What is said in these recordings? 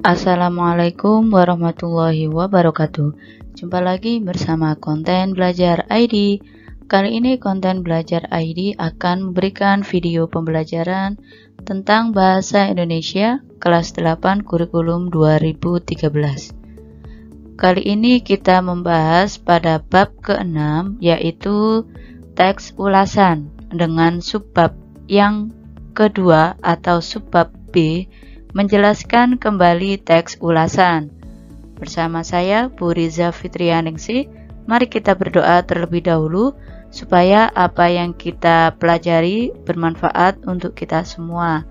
Assalamualaikum warahmatullahi wabarakatuh. Jumpa lagi bersama Konten Belajar ID. Kali ini Konten Belajar ID akan memberikan video pembelajaran tentang Bahasa Indonesia kelas 8 kurikulum 2013. Kali ini kita membahas pada bab ke-6, yaitu teks ulasan dengan subbab yang kedua atau subbab B, menjelaskan kembali teks ulasan. Bersama saya Bu Riza Fitrianingsih, mari kita berdoa terlebih dahulu supaya apa yang kita pelajari bermanfaat untuk kita semua.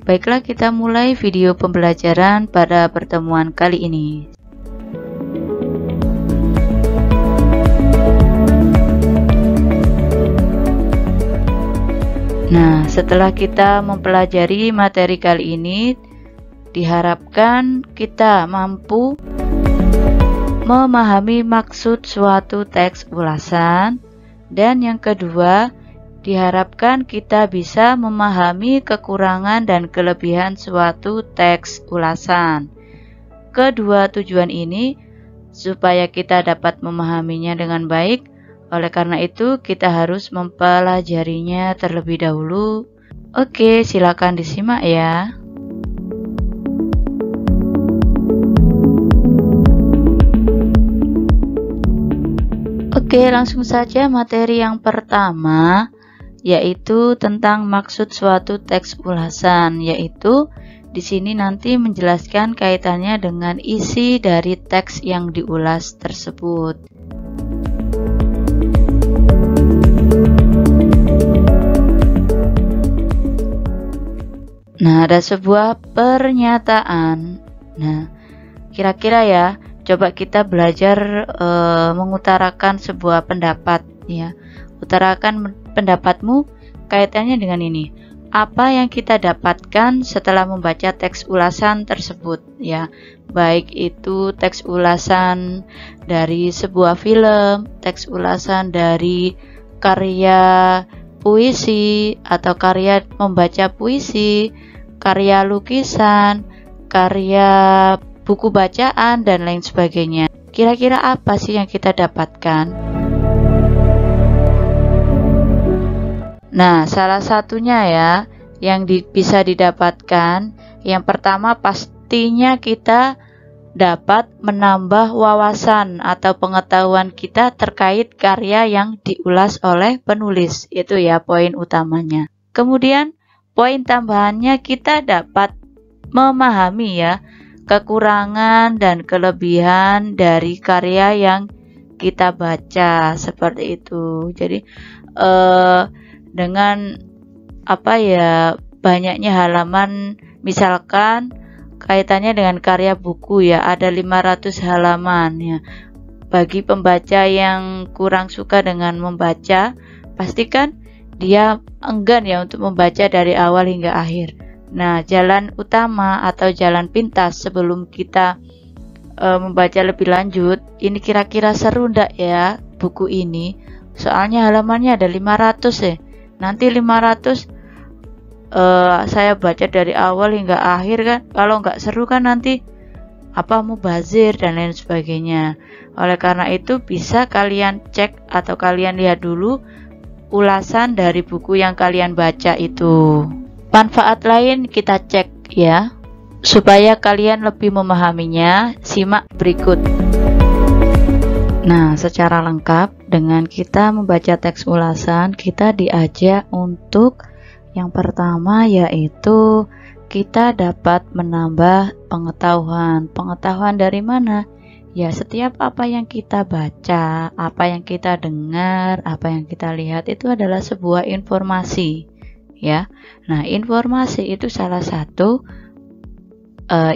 Baiklah, kita mulai video pembelajaran pada pertemuan kali ini. Nah, setelah kita mempelajari materi kali ini, diharapkan kita mampu memahami maksud suatu teks ulasan, dan yang kedua, diharapkan kita bisa memahami kekurangan dan kelebihan suatu teks ulasan. Kedua tujuan ini supaya kita dapat memahaminya dengan baik. Oleh karena itu, kita harus mempelajarinya terlebih dahulu. Oke, silakan disimak ya. Oke, langsung saja materi yang pertama, yaitu tentang maksud suatu teks ulasan, yaitu di sini nanti menjelaskan kaitannya dengan isi dari teks yang diulas tersebut. Nah, ada sebuah pernyataan. Nah, kira-kira ya, coba kita belajar mengutarakan sebuah pendapat ya. Utarakan pendapatmu kaitannya dengan ini. Apa yang kita dapatkan setelah membaca teks ulasan tersebut ya. Baik itu teks ulasan dari sebuah film, teks ulasan dari karya puisi atau karya membaca puisi, karya lukisan, karya buku bacaan, dan lain sebagainya. Kira-kira apa sih yang kita dapatkan? Nah, salah satunya ya yang bisa didapatkan, yang pertama pastinya kita dapat menambah wawasan atau pengetahuan kita terkait karya yang diulas oleh penulis. Itu ya poin utamanya. Kemudian poin tambahannya kita dapat memahami ya kekurangan dan kelebihan dari karya yang kita baca, seperti itu. Jadi dengan banyaknya halaman, misalkan kaitannya dengan karya buku ya, ada 500 halaman ya. Bagi pembaca yang kurang suka dengan membaca, pastikan dia enggan ya untuk membaca dari awal hingga akhir. Nah, jalan utama atau jalan pintas sebelum kita membaca lebih lanjut, ini kira-kira seru ndak ya buku ini? Soalnya halamannya ada 500 ya. Nanti 500 saya baca dari awal hingga akhir kan, kalau nggak seru kan nanti mubazir dan lain sebagainya. Oleh karena itu bisa kalian cek atau kalian lihat dulu ulasan dari buku yang kalian baca itu. Manfaat lain kita cek ya, supaya kalian lebih memahaminya. Simak berikut. Nah, secara lengkap dengan kita membaca teks ulasan, kita diajak untuk yang pertama, yaitu kita dapat menambah pengetahuan. Pengetahuan dari mana? Ya, setiap apa yang kita baca, apa yang kita dengar, apa yang kita lihat itu adalah sebuah informasi ya. Nah, informasi itu salah satu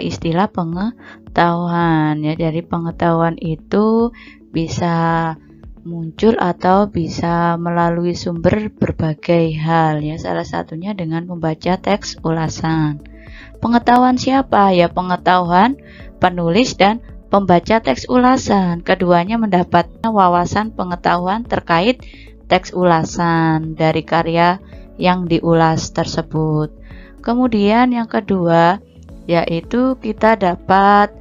istilah pengetahuan ya. Dari pengetahuan itu bisa muncul atau bisa melalui sumber berbagai hal ya, salah satunya dengan membaca teks ulasan. Pengetahuan siapa? Ya, pengetahuan penulis dan pembaca teks ulasan. Keduanya mendapat wawasan pengetahuan terkait teks ulasan dari karya yang diulas tersebut. Kemudian yang kedua, yaitu kita dapat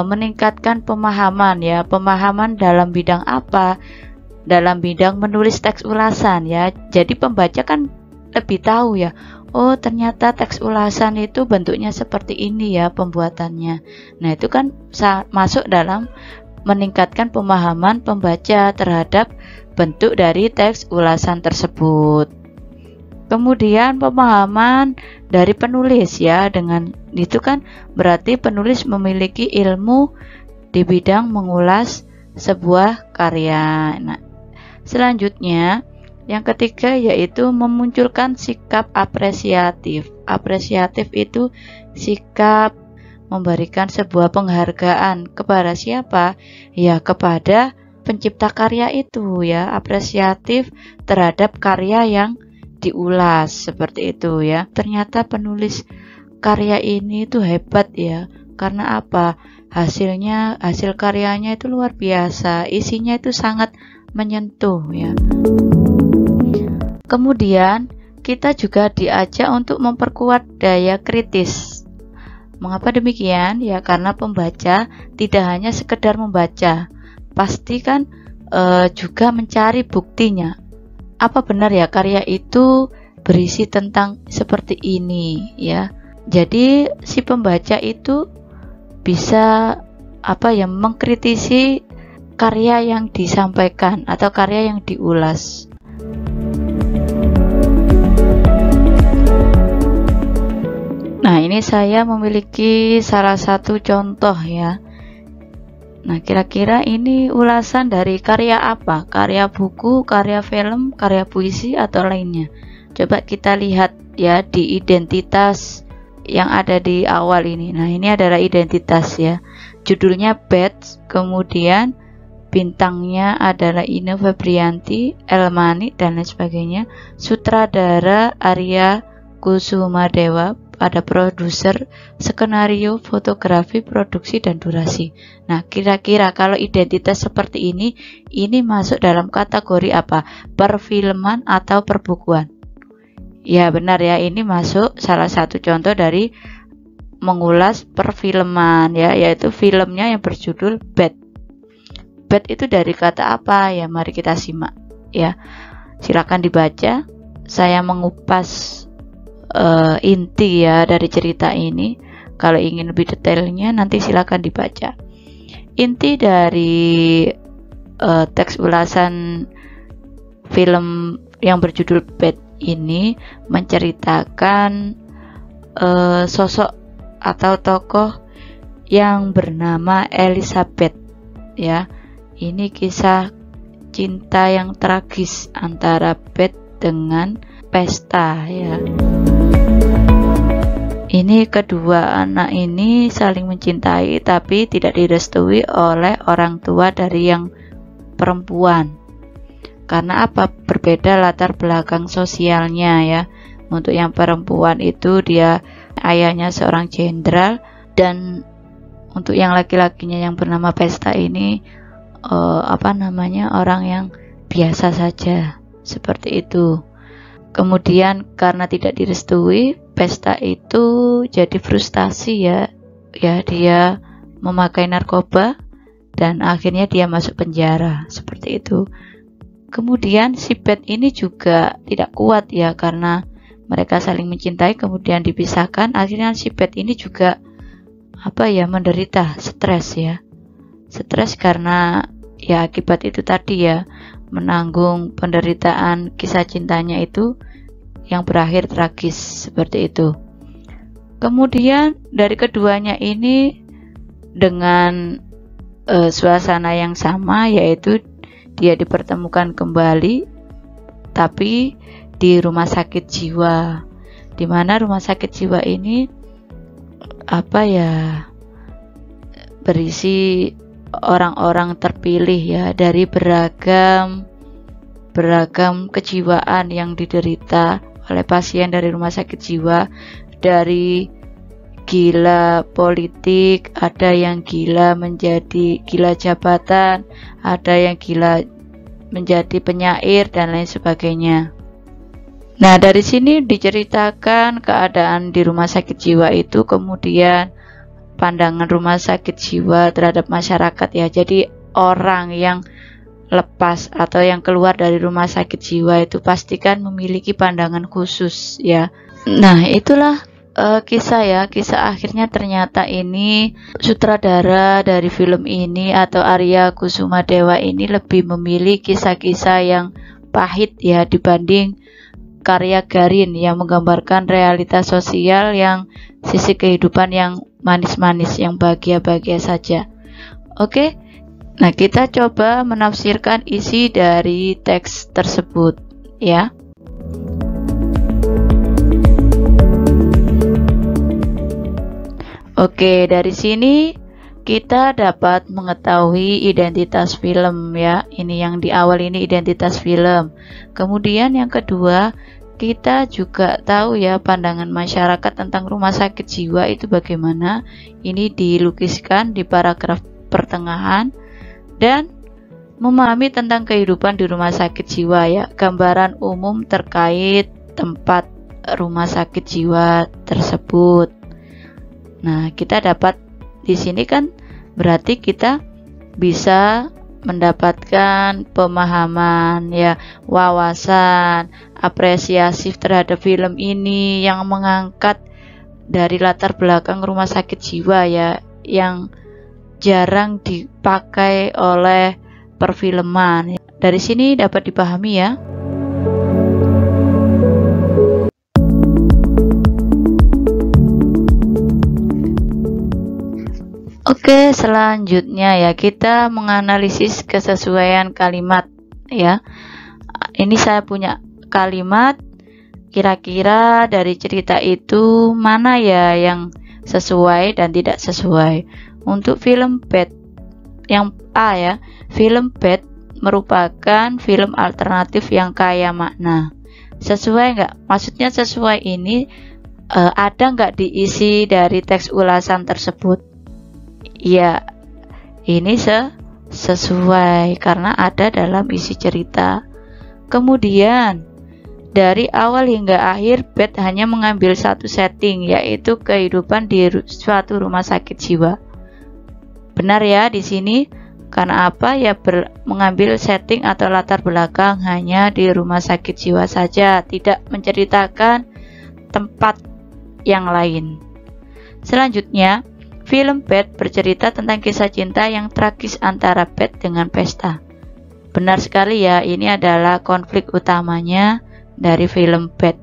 meningkatkan pemahaman ya, pemahaman dalam bidang apa? Dalam bidang menulis teks ulasan ya. Jadi pembaca kan lebih tahu ya, oh ternyata teks ulasan itu bentuknya seperti ini ya pembuatannya. Nah itu kan masuk dalam meningkatkan pemahaman pembaca terhadap bentuk dari teks ulasan tersebut. Kemudian pemahaman dari penulis ya, dengan itu kan berarti penulis memiliki ilmu di bidang mengulas sebuah karya. Nah, selanjutnya yang ketiga yaitu memunculkan sikap apresiatif. Apresiatif itu sikap memberikan sebuah penghargaan kepada siapa? Ya, kepada pencipta karya itu ya, apresiatif terhadap karya yang diulas seperti itu ya. Ternyata penulis karya ini itu hebat ya. Karena apa? Hasil karyanya itu luar biasa, isinya itu sangat menyentuh ya. Kemudian kita juga diajak untuk memperkuat daya kritis. Mengapa demikian? Ya karena pembaca tidak hanya sekedar membaca, pasti kan juga mencari buktinya. Apa benar ya karya itu berisi tentang seperti ini ya. Jadi si pembaca itu bisa mengkritisi karya yang disampaikan atau karya yang diulas. Nah, ini saya memiliki salah satu contoh ya. Nah, kira-kira ini ulasan dari karya apa? Karya buku, karya film, karya puisi, atau lainnya? Coba kita lihat ya di identitas yang ada di awal ini. Nah, ini adalah identitas ya. Judulnya Bad, kemudian bintangnya adalah Ine Febrianti, Elmani, dan lain sebagainya. Sutradara Arya Kusumadewa, ada produser, skenario, fotografi, produksi, dan durasi. Nah, kira-kira kalau identitas seperti ini masuk dalam kategori apa? Perfilman atau perbukuan? Ya, benar ya, ini masuk salah satu contoh dari mengulas perfilman ya, yaitu filmnya yang berjudul Bad. Bad itu dari kata apa ya? Mari kita simak ya. Silakan dibaca. Saya mengupas inti ya dari cerita ini. Kalau ingin lebih detailnya nanti silakan dibaca. Inti dari teks ulasan film yang berjudul Bad ini menceritakan sosok atau tokoh yang bernama Elizabeth ya. Ini kisah cinta yang tragis antara Beth dengan Pesta ya. Ini kedua anak ini saling mencintai tapi tidak direstui oleh orang tua dari yang perempuan. Karena apa? Berbeda latar belakang sosialnya ya. Untuk yang perempuan itu dia ayahnya seorang jenderal, dan untuk yang laki-lakinya yang bernama Pesta ini orang yang biasa saja seperti itu. Kemudian karena tidak direstui, Pesta itu jadi frustasi ya dia memakai narkoba dan akhirnya dia masuk penjara seperti itu. Kemudian si Beth ini juga tidak kuat ya, karena mereka saling mencintai kemudian dipisahkan. Akhirnya si Beth ini juga menderita stres ya. Stres karena ya akibat itu tadi ya, menanggung penderitaan kisah cintanya itu yang berakhir tragis seperti itu. Kemudian dari keduanya ini dengan suasana yang sama, yaitu dia dipertemukan kembali tapi di rumah sakit jiwa, di mana rumah sakit jiwa ini berisi orang-orang terpilih ya dari beragam kejiwaan yang diderita oleh pasien dari rumah sakit jiwa. Dari gila politik, ada yang gila menjadi gila jabatan, ada yang gila menjadi penyair dan lain sebagainya. Nah, dari sini diceritakan keadaan di rumah sakit jiwa itu, kemudian pandangan rumah sakit jiwa terhadap masyarakat ya. Jadi orang yang lepas atau yang keluar dari rumah sakit jiwa itu pastikan memiliki pandangan khusus ya. Nah, itulah kisah ya. Kisah akhirnya ternyata ini sutradara dari film ini atau Arya Kusumadewa ini lebih memilih kisah-kisah yang pahit ya dibanding karya Garin yang menggambarkan realitas sosial yang sisi kehidupan yang manis-manis, yang bahagia-bahagia saja. Oke. Nah, kita coba menafsirkan isi dari teks tersebut ya. Oke, dari sini kita dapat mengetahui identitas film ya. Ini yang di awal ini identitas film. Kemudian yang kedua, kita juga tahu ya pandangan masyarakat tentang rumah sakit jiwa itu bagaimana. Ini dilukiskan di paragraf pertengahan. Dan memahami tentang kehidupan di rumah sakit jiwa ya, gambaran umum terkait tempat rumah sakit jiwa tersebut. Nah, kita dapat di sini kan berarti kita bisa mendapatkan pemahaman ya, wawasan, apresiasi terhadap film ini yang mengangkat dari latar belakang rumah sakit jiwa ya, yang jarang dipakai oleh perfilman. Dari sini dapat dipahami ya. Oke, selanjutnya ya kita menganalisis kesesuaian kalimat ya. Ini saya punya kalimat, kira-kira dari cerita itu mana ya yang sesuai dan tidak sesuai. Untuk film Bad yang A ya, film Bad merupakan film alternatif yang kaya makna. Sesuai nggak? Maksudnya sesuai ini ada nggak diisi dari teks ulasan tersebut? Ya, ini sesuai karena ada dalam isi cerita. Kemudian dari awal hingga akhir Bad hanya mengambil satu setting, yaitu kehidupan di suatu rumah sakit jiwa. Benar ya di sini, karena apa ya, mengambil setting atau latar belakang hanya di rumah sakit jiwa saja, tidak menceritakan tempat yang lain. Selanjutnya, film Bad bercerita tentang kisah cinta yang tragis antara Bad dengan Pesta. Benar sekali ya, ini adalah konflik utamanya dari film Bad.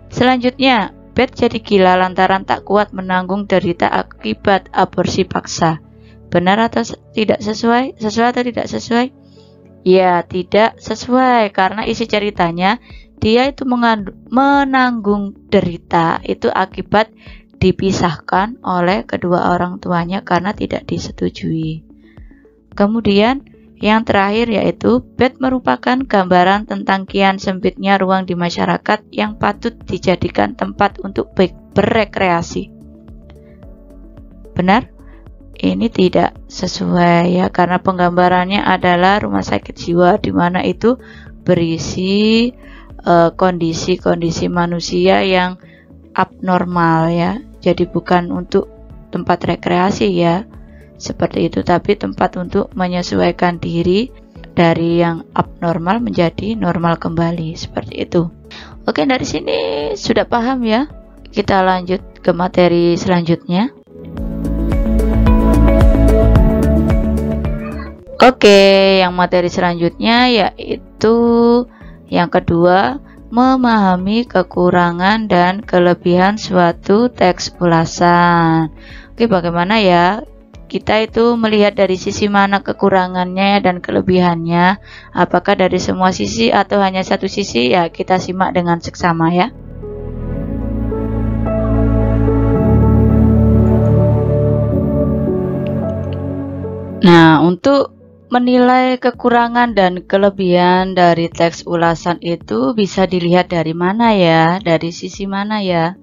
Selanjutnya, Bad jadi gila lantaran tak kuat menanggung derita akibat aborsi paksa. Benar atau tidak sesuai? Sesuai atau tidak sesuai? Ya, tidak sesuai karena isi ceritanya dia itu menanggung derita itu akibat dipisahkan oleh kedua orang tuanya karena tidak disetujui. Kemudian yang terakhir yaitu Bad merupakan gambaran tentang kian sempitnya ruang di masyarakat yang patut dijadikan tempat untuk berrekreasi. Benar? Ini tidak sesuai ya, karena penggambarannya adalah rumah sakit jiwa di mana itu berisi kondisi-kondisi manusia yang abnormal ya. Jadi bukan untuk tempat rekreasi ya. Seperti itu, tapi tempat untuk menyesuaikan diri dari yang abnormal menjadi normal kembali, seperti itu. Oke, dari sini sudah paham ya. Kita lanjut ke materi selanjutnya. Oke, yang materi selanjutnya yaitu yang kedua, memahami kekurangan dan kelebihan suatu teks ulasan. Oke, bagaimana ya? Kita itu melihat dari sisi mana kekurangannya dan kelebihannya, apakah dari semua sisi atau hanya satu sisi, ya kita simak dengan seksama ya. Nah, untuk menilai kekurangan dan kelebihan dari teks ulasan itu bisa dilihat dari mana ya, dari sisi mana ya.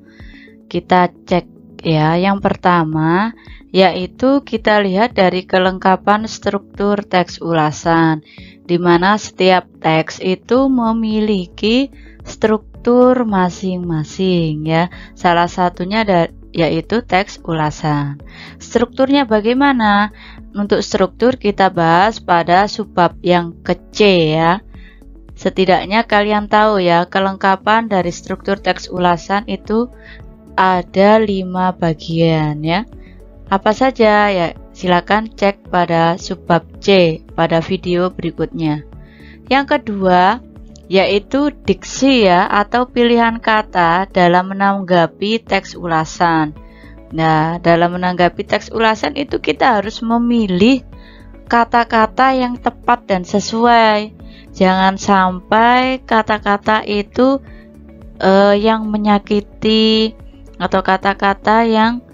Kita cek ya, yang pertama yaitu kita lihat dari kelengkapan struktur teks ulasan. di mana setiap teks itu memiliki struktur masing-masing ya. Salah satunya yaitu teks ulasan. Strukturnya bagaimana? Untuk struktur kita bahas pada subbab yang ke-C ya. Setidaknya kalian tahu ya, kelengkapan dari struktur teks ulasan itu ada 5 bagian ya. Apa saja ya? Silakan cek pada subbab C pada video berikutnya. Yang kedua yaitu diksi ya, atau pilihan kata dalam menanggapi teks ulasan. Nah, dalam menanggapi teks ulasan itu kita harus memilih kata-kata yang tepat dan sesuai. Jangan sampai kata-kata itu yang menyakiti atau kata-kata yang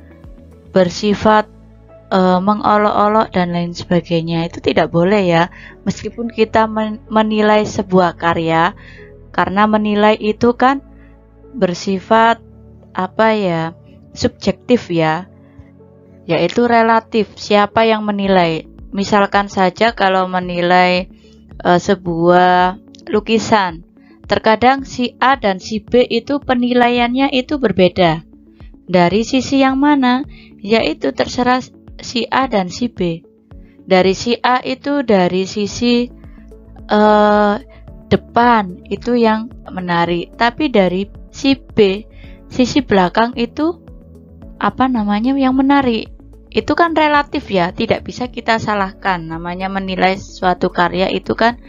bersifat mengolok-olok dan lain sebagainya. Itu tidak boleh ya. Meskipun kita menilai sebuah karya, karena menilai itu kan bersifat subjektif ya, yaitu relatif. Siapa yang menilai? Misalkan saja kalau menilai sebuah lukisan, terkadang si A dan si B itu penilaiannya itu berbeda. Dari sisi yang mana? Yaitu terserah si A dan si B. Dari si A itu dari sisi depan itu yang menarik, tapi dari si B sisi belakang itu yang menarik. Itu kan relatif ya, tidak bisa kita salahkan. Namanya menilai suatu karya itu kan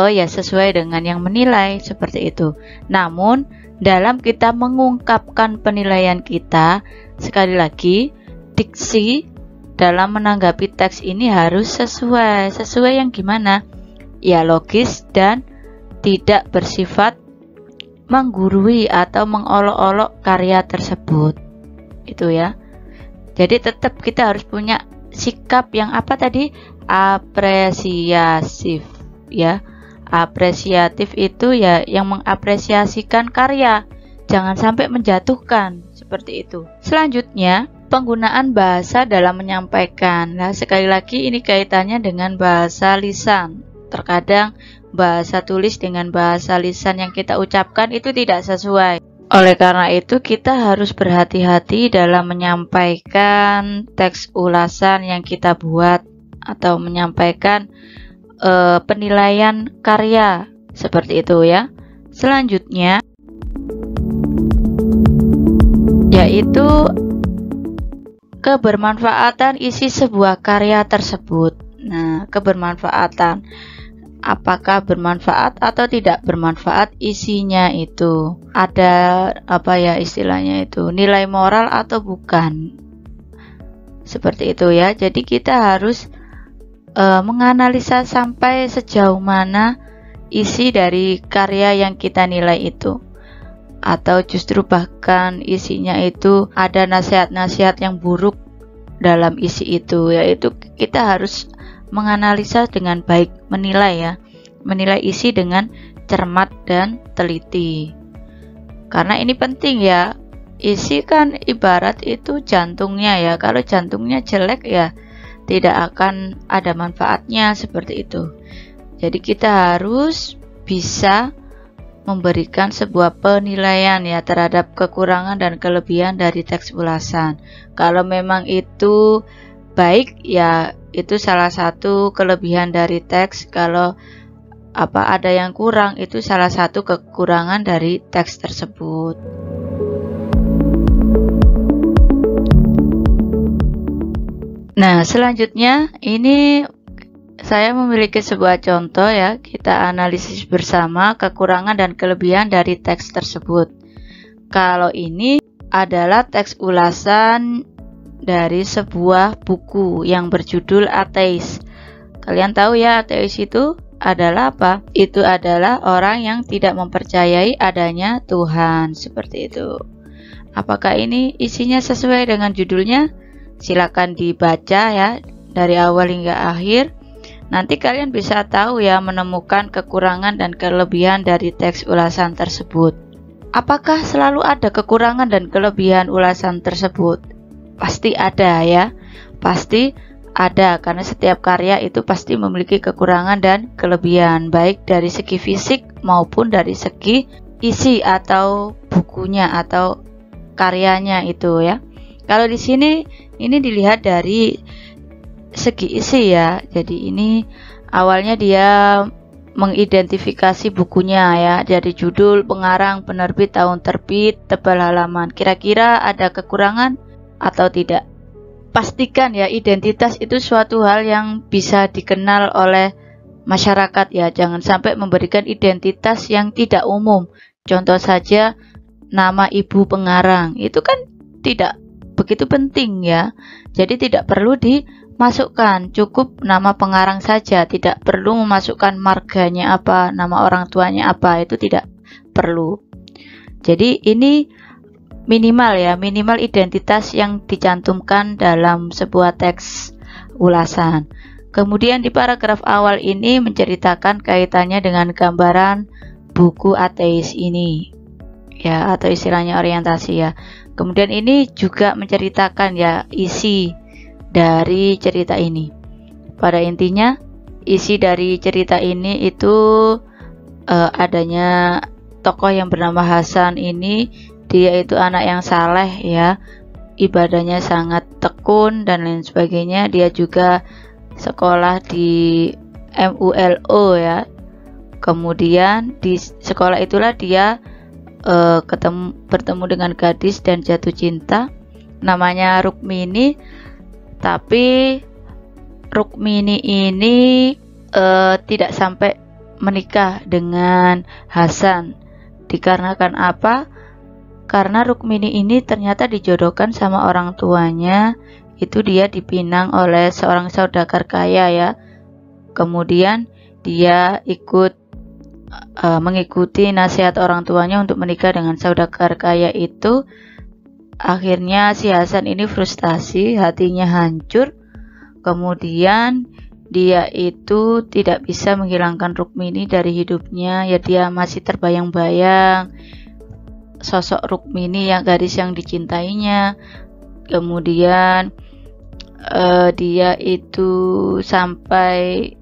sesuai dengan yang menilai, seperti itu. Namun dalam kita mengungkapkan penilaian kita, sekali lagi diksi dalam menanggapi teks ini harus sesuai. Sesuai yang gimana? Ya logis dan tidak bersifat menggurui atau mengolok-olok karya tersebut. Itu ya. Jadi tetap kita harus punya sikap yang apresiatif ya. Apresiatif itu ya yang mengapresiasikan karya, jangan sampai menjatuhkan, seperti itu. Selanjutnya, penggunaan bahasa dalam menyampaikan. Nah, sekali lagi ini kaitannya dengan bahasa lisan. Terkadang bahasa tulis dengan bahasa lisan yang kita ucapkan itu tidak sesuai. Oleh karena itu kita harus berhati-hati dalam menyampaikan teks ulasan yang kita buat atau menyampaikan penilaian karya, seperti itu ya. Selanjutnya yaitu kebermanfaatan isi sebuah karya tersebut. Nah, kebermanfaatan, apakah bermanfaat atau tidak bermanfaat isinya itu? Ada istilahnya itu, nilai moral atau bukan? Seperti itu ya. Jadi kita harus menganalisa sampai sejauh mana isi dari karya yang kita nilai itu. Atau justru bahkan isinya itu ada nasihat-nasihat yang buruk dalam isi itu, yaitu kita harus menganalisa dengan baik, menilai isi dengan cermat dan teliti. Karena ini penting ya, isi kan ibarat itu jantungnya ya, kalau jantungnya jelek ya tidak akan ada manfaatnya, seperti itu. Jadi kita harus bisa memberikan sebuah penilaian ya terhadap kekurangan dan kelebihan dari teks ulasan. Kalau memang itu baik ya itu salah satu kelebihan dari teks. Kalau ada yang kurang itu salah satu kekurangan dari teks tersebut. Nah, selanjutnya ini saya memiliki sebuah contoh ya, kita analisis bersama kekurangan dan kelebihan dari teks tersebut. Kalau ini adalah teks ulasan dari sebuah buku yang berjudul Ateis. Kalian tahu ya, ateis itu adalah apa? Itu adalah orang yang tidak mempercayai adanya Tuhan, seperti itu. Apakah ini isinya sesuai dengan judulnya? Silakan dibaca ya dari awal hingga akhir. Nanti kalian bisa tahu ya, menemukan kekurangan dan kelebihan dari teks ulasan tersebut. Apakah selalu ada kekurangan dan kelebihan ulasan tersebut? Pasti ada ya. Pasti ada, karena setiap karya itu pasti memiliki kekurangan dan kelebihan, baik dari segi fisik maupun dari segi isi atau bukunya atau karyanya itu ya. Kalau di sini ini dilihat dari segi isi ya. Jadi ini awalnya dia mengidentifikasi bukunya ya, dari judul, pengarang, penerbit, tahun terbit, tebal halaman. Kira-kira ada kekurangan atau tidak? Pastikan ya, identitas itu suatu hal yang bisa dikenal oleh masyarakat ya. Jangan sampai memberikan identitas yang tidak umum. Contoh saja nama ibu pengarang, itu kan tidak begitu penting ya. Jadi tidak perlu dimasukkan, cukup nama pengarang saja, tidak perlu memasukkan marganya apa, nama orang tuanya apa, itu tidak perlu. Jadi ini minimal ya, minimal identitas yang dicantumkan dalam sebuah teks ulasan. Kemudian di paragraf awal ini menceritakan kaitannya dengan gambaran buku ateis ini ya, atau istilahnya orientasi ya. Kemudian ini juga menceritakan ya isi dari cerita ini. Pada intinya isi dari cerita ini itu adanya tokoh yang bernama Hasan ini. Dia itu anak yang saleh ya, ibadahnya sangat tekun dan lain sebagainya. Dia juga sekolah di MULO ya. Kemudian di sekolah itulah dia bertemu dengan gadis dan jatuh cinta, namanya Rukmini. Tapi Rukmini ini tidak sampai menikah dengan Hasan. Dikarenakan apa? Karena Rukmini ini ternyata dijodohkan sama orang tuanya, itu dia dipinang oleh seorang saudagar kaya ya. Kemudian dia mengikuti nasihat orang tuanya untuk menikah dengan saudagar kaya itu. Akhirnya si Hasan ini frustasi, hatinya hancur. Kemudian dia itu tidak bisa menghilangkan Rukmini dari hidupnya ya. Dia masih terbayang-bayang sosok Rukmini, yang gadis yang dicintainya. Kemudian dia itu sampai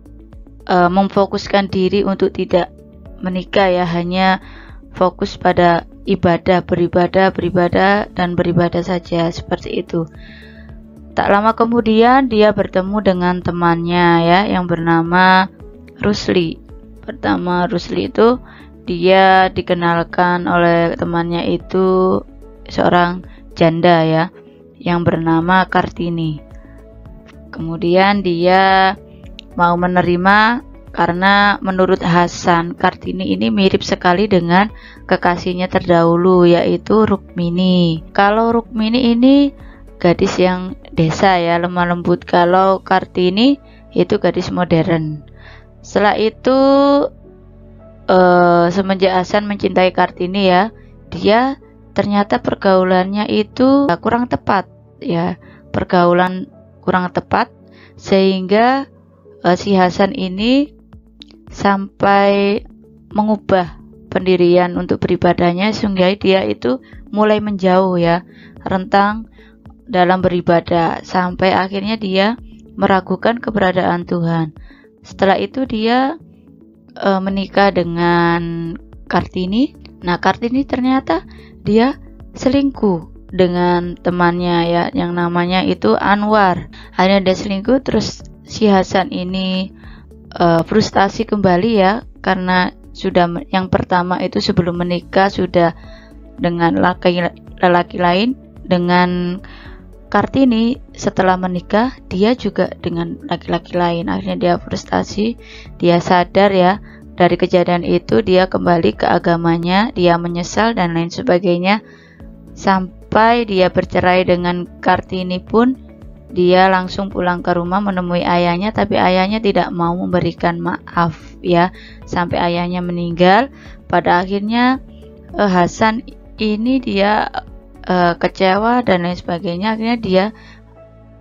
memfokuskan diri untuk tidak menikah ya, hanya fokus pada beribadah dan beribadah saja, seperti itu. Tak lama kemudian dia bertemu dengan temannya ya, yang bernama Rusli. Pertama Rusli itu dia dikenalkan oleh temannya itu seorang janda ya, yang bernama Kartini. Kemudian dia mau menerima karena menurut Hasan, Kartini ini mirip sekali dengan kekasihnya terdahulu, yaitu Rukmini. Kalau Rukmini ini gadis yang desa ya, lemah lembut. Kalau Kartini itu gadis modern. Setelah itu semenjak Hasan mencintai Kartini ya, dia ternyata pergaulannya itu kurang tepat ya, pergaulan kurang tepat, sehingga si Hasan ini sampai mengubah pendirian untuk beribadahnya, sehingga dia itu mulai menjauh ya, rentang dalam beribadah, sampai akhirnya dia meragukan keberadaan Tuhan. Setelah itu dia menikah dengan Kartini. Nah, Kartini ternyata dia selingkuh dengan temannya ya, yang namanya itu Anwar. Akhirnya dia selingkuh, terus si Hasan ini frustasi kembali ya, karena sudah yang pertama itu sebelum menikah sudah dengan lelaki lain. Dengan Kartini setelah menikah dia juga dengan laki-laki lain. Akhirnya dia frustasi, dia sadar ya dari kejadian itu, dia kembali ke agamanya, dia menyesal dan lain sebagainya. Sampai dia bercerai dengan Kartini pun dia langsung pulang ke rumah menemui ayahnya, tapi ayahnya tidak mau memberikan maaf ya, sampai ayahnya meninggal. Pada akhirnya Hasan ini dia kecewa dan lain sebagainya. Akhirnya dia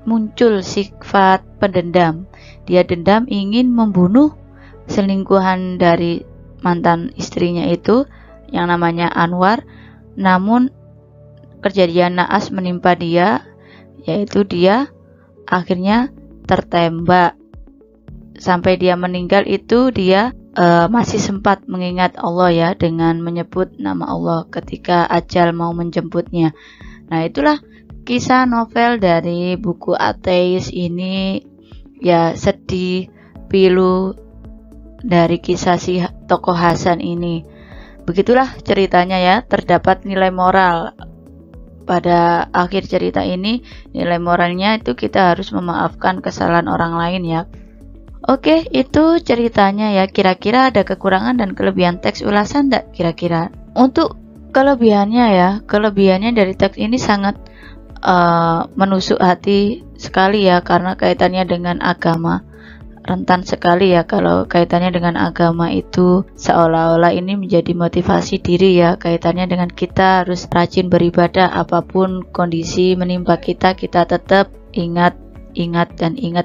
muncul sifat pendendam. Dia dendam, ingin membunuh selingkuhan dari mantan istrinya itu yang namanya Anwar. Namun kejadian naas menimpa dia, yaitu dia akhirnya tertembak sampai dia meninggal itu dia masih sempat mengingat Allah ya, dengan menyebut nama Allah ketika ajal mau menjemputnya. Nah, itulah kisah novel dari buku ateis ini ya, sedih pilu dari kisah si tokoh Hasan ini. Begitulah ceritanya ya, terdapat nilai moral pada akhir cerita ini. Nilai moralnya itu kita harus memaafkan kesalahan orang lain ya. Oke, itu ceritanya ya. Kira-kira ada kekurangan dan kelebihan teks ulasan enggak kira-kira? Untuk kelebihannya ya, kelebihannya dari teks ini sangat menusuk hati sekali ya, karena kaitannya dengan agama. Rentan sekali ya kalau kaitannya dengan agama itu, seolah-olah ini menjadi motivasi diri ya, kaitannya dengan kita harus rajin beribadah, apapun kondisi menimpa kita, kita tetap ingat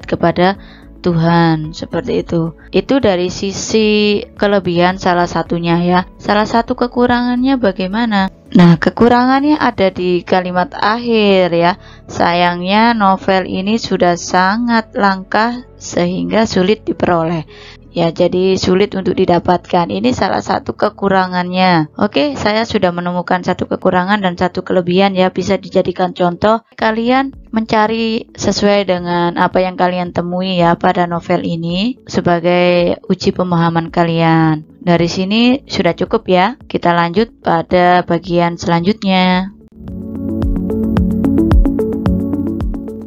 kepada Tuhan, seperti itu. Itu dari sisi kelebihan salah satunya ya. Salah satu kekurangannya bagaimana? Nah, kekurangannya ada di kalimat akhir ya. Sayangnya novel ini sudah sangat langka sehingga sulit diperoleh. Ya, jadi sulit untuk didapatkan. Ini salah satu kekurangannya. Oke, saya sudah menemukan satu kekurangan dan satu kelebihan ya, bisa dijadikan contoh. Kalian mencari sesuai dengan apa yang kalian temui ya pada novel ini sebagai uji pemahaman kalian. Dari sini sudah cukup ya. Kita lanjut pada bagian selanjutnya.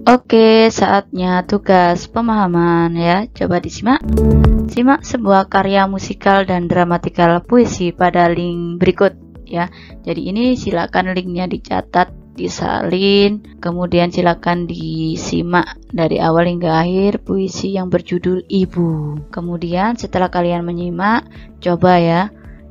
Oke, saatnya tugas pemahaman ya. Coba disimak. Simak sebuah karya musikal dan dramatikal puisi pada link berikut ya. Jadi ini silakan linknya dicatat, disalin, kemudian silakan disimak dari awal hingga akhir puisi yang berjudul Ibu. Kemudian setelah kalian menyimak, coba ya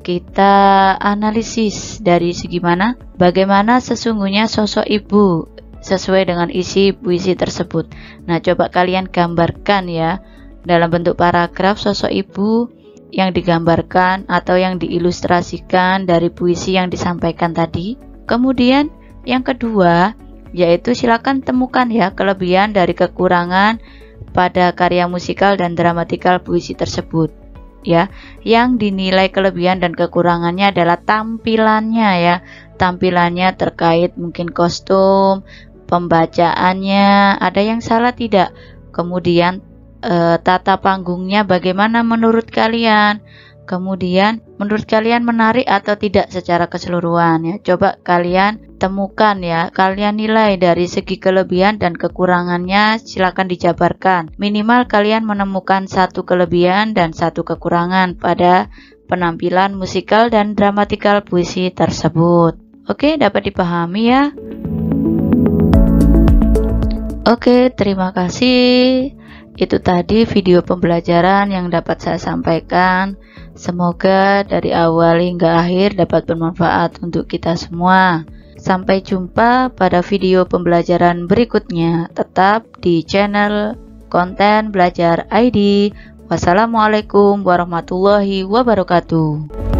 kita analisis dari segi mana, bagaimana sesungguhnya sosok ibu sesuai dengan isi puisi tersebut. Nah, coba kalian gambarkan ya dalam bentuk paragraf sosok ibu yang digambarkan atau yang diilustrasikan dari puisi yang disampaikan tadi. Kemudian yang kedua, yaitu silakan temukan ya kelebihan dari kekurangan pada karya musikal dan dramatikal puisi tersebut. Ya, yang dinilai kelebihan dan kekurangannya adalah tampilannya ya. Tampilannya terkait mungkin kostum, pembacaannya, ada yang salah tidak? Kemudian tata panggungnya bagaimana menurut kalian? Kemudian menurut kalian menarik atau tidak secara keseluruhan ya. Coba kalian temukan ya, kalian nilai dari segi kelebihan dan kekurangannya, silakan dijabarkan. Minimal kalian menemukan satu kelebihan dan satu kekurangan pada penampilan musikal dan dramatikal puisi tersebut. Oke, dapat dipahami ya. Oke, terima kasih. Itu tadi video pembelajaran yang dapat saya sampaikan. Semoga dari awal hingga akhir dapat bermanfaat untuk kita semua. Sampai jumpa pada video pembelajaran berikutnya. Tetap di channel Konten Belajar ID. Wassalamualaikum warahmatullahi wabarakatuh.